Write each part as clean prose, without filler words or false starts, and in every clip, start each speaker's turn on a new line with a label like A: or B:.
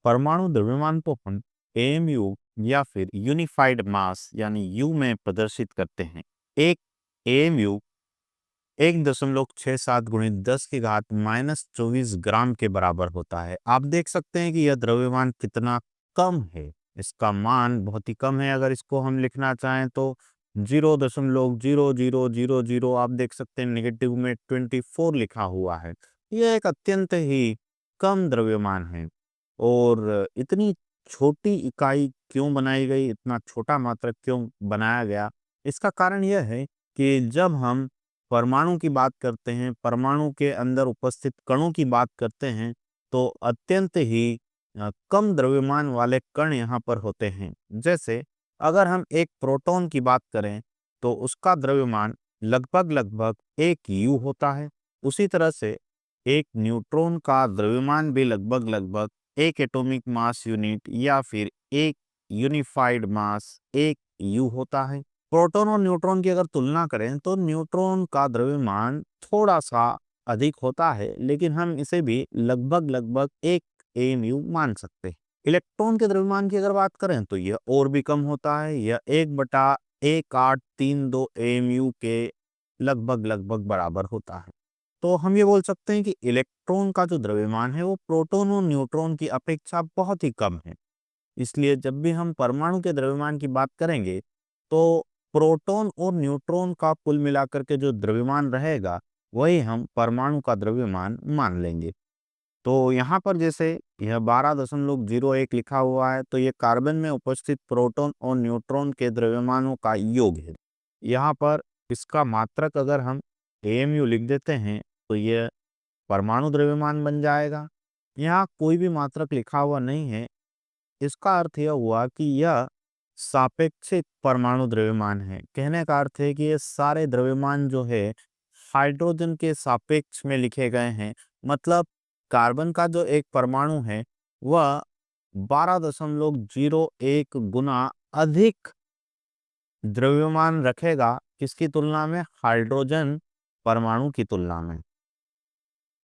A: परमाणु द्रव्यमान को हम एएमयू या फिर यूनिफाइड मास यानी यू में प्रदर्शित करते हैं। एक एएमयू 1.67 गुणित 10 की घात -24 ग्राम के बराबर होता है। आप देख सकते हैं कि यह द्रव्यमान कितना कम है। इसका मान बहुत ही कम है। अगर इसको हम लिखना चाहें तो 0.0000 आप देख सकते हैं नेगेटिव में 24 लिखा हुआ है। यह एक अत्यंत ही कम द्रव्यमान है। और इतनी छोटी इकाई क्यों बनाई गई, इतना छोटा मात्रक क्यों बनाया गया? इसका कारण यह है कि जब हम परमाणु की बात करते हैं, परमाणु के अंदर उपस्थित कणों की बात करते हैं, तो अत्यंत ही कम द्रव्यमान वाले कण यहाँ पर होते हैं। जैसे अगर हम एक प्रोटॉन की बात करें तो उसका द्रव्यमान लगभग लगभग 1 यू होता है। उसी तरह से एक न्यूट्रॉन का द्रव्यमान भी लगभग लगभग 1 एटॉमिक मास यूनिट या फिर 1 यूनिफाइड मास 1 यू होता है। प्रोटॉन और न्यूट्रॉन की अगर तुलना करें तो न्यूट्रॉन का द्रव्यमान थोड़ा सा अधिक होता है, लेकिन हम इसे भी लगभग लगभग 1 एमयू मान सकते हैं। इलेक्ट्रॉन के द्रव्यमान की अगर बात करें तो यह और भी कम होता है। यह 1/1832 एमयू के लगभग लगभग बराबर होता है। तो हम ये बोल सकते हैं कि इलेक्ट्रॉन का जो द्रव्यमान है वो प्रोटॉन और न्यूट्रॉन की अपेक्षा बहुत ही कम है। इसलिए जब भी हम परमाणु के द्रव्यमान की बात करेंगे तो प्रोटॉन और न्यूट्रॉन का कुल मिलाकर के जो द्रव्यमान रहेगा वही हम परमाणु का द्रव्यमान मान लेंगे। तो यहाँ पर जैसे यह 12.01 लिखा हुआ है तो ये कार्बन में उपस्थित प्रोटॉन और न्यूट्रॉन के द्रव्यमानों का योग है। यहाँ पर इसका मात्रक अगर हम एएमयू लिख देते हैं तो यह परमाणु द्रव्यमान बन जाएगा। यहाँ कोई भी मात्रक लिखा हुआ नहीं है। इसका अर्थ यह हुआ कि यह सापेक्षिक परमाणु द्रव्यमान है। कहने का अर्थ है कि ये सारे द्रव्यमान जो है हाइड्रोजन के सापेक्ष में लिखे गए हैं। मतलब कार्बन का जो एक परमाणु है वह 12.01 गुना अधिक द्रव्यमान रखेगा। किसकी तुलना में? हाइड्रोजन परमाणु की तुलना में।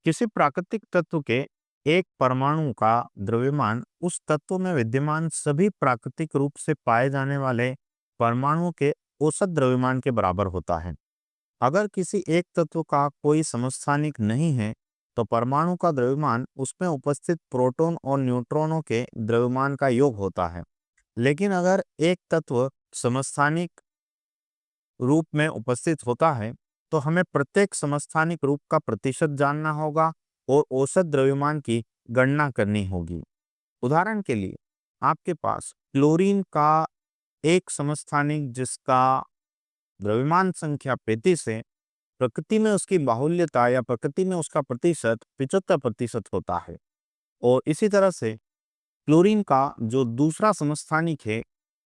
A: किसी प्राकृतिक तत्व के एक परमाणु का द्रव्यमान उस तत्व में विद्यमान सभी प्राकृतिक रूप से पाए जाने वाले परमाणुओं के औसत द्रव्यमान के बराबर होता है। अगर किसी एक तत्व का कोई समस्थानिक नहीं है तो परमाणु का द्रव्यमान उसमें उपस्थित प्रोटॉन और न्यूट्रॉनों के द्रव्यमान का योग होता है। लेकिन अगर एक तत्व समस्थानिक रूप में उपस्थित होता है तो हमें प्रत्येक समस्थानिक रूप का प्रतिशत जानना होगा और औसत द्रव्यमान की गणना करनी होगी। उदाहरण के लिए आपके पास क्लोरीन का एक समस्थानिक जिसका द्रव्यमान संख्या 35 है, प्रकृति में उसकी बाहुल्यता या प्रकृति में उसका प्रतिशत 75% होता है। और इसी तरह से क्लोरीन का जो दूसरा समस्थानिक है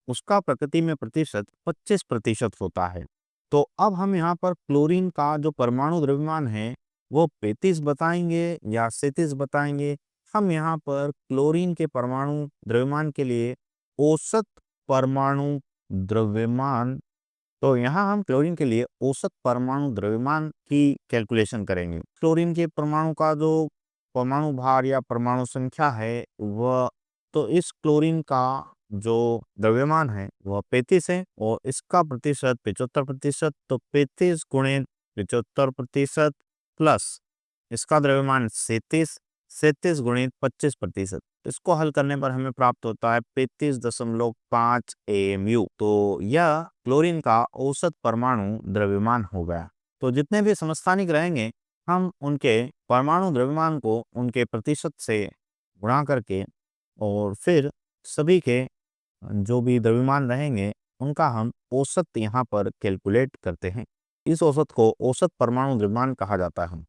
A: उसका प्रकृति में प्रतिशत 25% होता है। तो अब हम यहाँ पर क्लोरीन का जो परमाणु द्रव्यमान है वो 35 बताएंगे या 37 बताएंगे। हम यहाँ पर क्लोरीन के परमाणु द्रव्यमान के लिए औसत परमाणु द्रव्यमान, तो यहाँ हम क्लोरीन के लिए औसत परमाणु द्रव्यमान की कैलकुलेशन करेंगे। क्लोरीन के परमाणु का जो परमाणु भार या परमाणु संख्या है वह, तो इस क्लोरीन का जो द्रव्यमान है वह 35 है और इसका प्रतिशत 75%। तो 35 गुणित 75% प्लस इसका द्रव्यमान 37, 37 गुणित 25%। इसको हल करने पर हमें प्राप्त होता है 35.5 एएमयू। तो यह क्लोरीन का औसत परमाणु द्रव्यमान हो गया। तो जितने भी समस्थानिक रहेंगे हम उनके परमाणु द्रव्यमान को उनके प्रतिशत से गुणा करके और फिर सभी के जो भी द्रव्यमान रहेंगे उनका हम औसत यहाँ पर कैलकुलेट करते हैं। इस औसत को औसत परमाणु द्रव्यमान कहा जाता है।